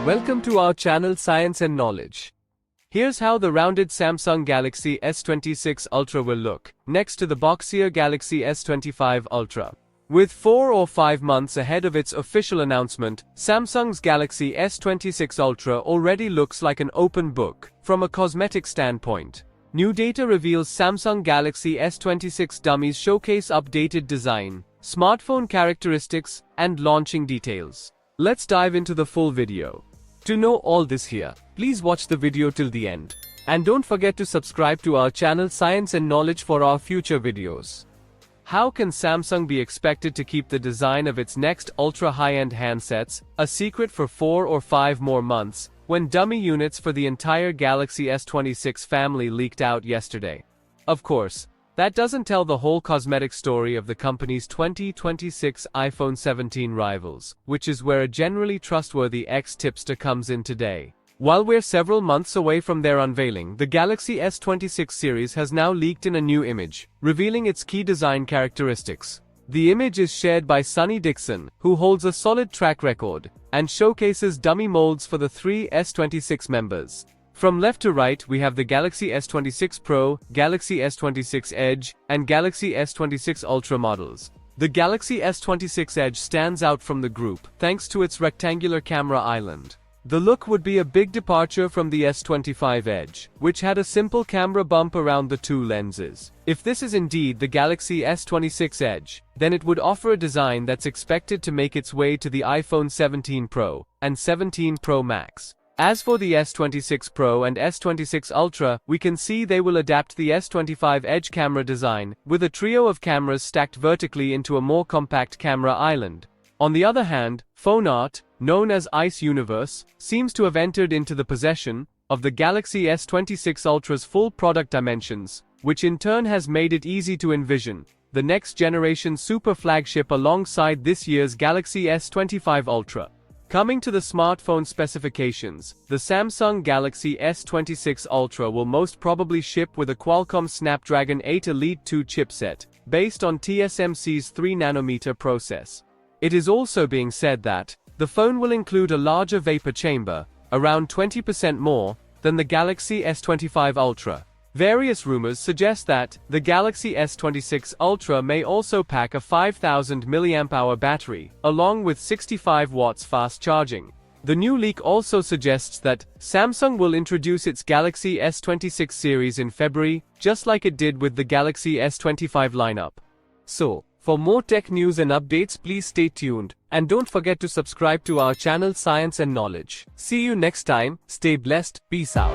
Welcome to our channel Science and Knowledge. Here's how the rounded Samsung Galaxy S26 Ultra will look, next to the boxier Galaxy S25 Ultra. With 4 or 5 months ahead of its official announcement, Samsung's Galaxy S26 Ultra already looks like an open book, from a cosmetic standpoint. New data reveals Samsung Galaxy S26 dummies showcase updated design, smartphone characteristics, and launching details. Let's dive into the full video. To know all this here, please watch the video till the end. And don't forget to subscribe to our channel Science and Knowledge for our future videos. How can Samsung be expected to keep the design of its next ultra high-end handsets a secret for 4 or 5 more months, when dummy units for the entire Galaxy S26 family leaked out yesterday? Of course, that doesn't tell the whole cosmetic story of the company's 2026 iPhone 17 rivals, which is where a generally trustworthy ex-tipster comes in today. While we're several months away from their unveiling, the Galaxy S26 series has now leaked in a new image, revealing its key design characteristics. The image is shared by Sunny Dixon, who holds a solid track record, and showcases dummy molds for the 3 S26 members. From left to right, we have the Galaxy S26 Pro, Galaxy S26 Edge, and Galaxy S26 Ultra models. The Galaxy S26 Edge stands out from the group, thanks to its rectangular camera island. The look would be a big departure from the S25 Edge, which had a simple camera bump around the two lenses. If this is indeed the Galaxy S26 Edge, then it would offer a design that's expected to make its way to the iPhone 17 Pro and 17 Pro Max. As for the S26 Pro and S26 Ultra, we can see they will adapt the S25 Edge camera design, with a trio of cameras stacked vertically into a more compact camera island. On the other hand, Phone Art, known as Ice Universe, seems to have entered into the possession of the Galaxy S26 Ultra's full product dimensions, which in turn has made it easy to envision the next generation super flagship alongside this year's Galaxy S25 Ultra. Coming to the smartphone specifications, the Samsung Galaxy S26 Ultra will most probably ship with a Qualcomm Snapdragon 8 Elite 2 chipset, based on TSMC's 3nm process. It is also being said that the phone will include a larger vapor chamber, around 20% more than the Galaxy S25 Ultra. Various rumors suggest that the Galaxy S26 Ultra may also pack a 5000 mAh battery, along with 65 watts fast charging. The new leak also suggests that Samsung will introduce its Galaxy S26 series in February, just like it did with the Galaxy S25 lineup. So, for more tech news and updates, please stay tuned, and don't forget to subscribe to our channel Science and Knowledge. See you next time, stay blessed, peace out.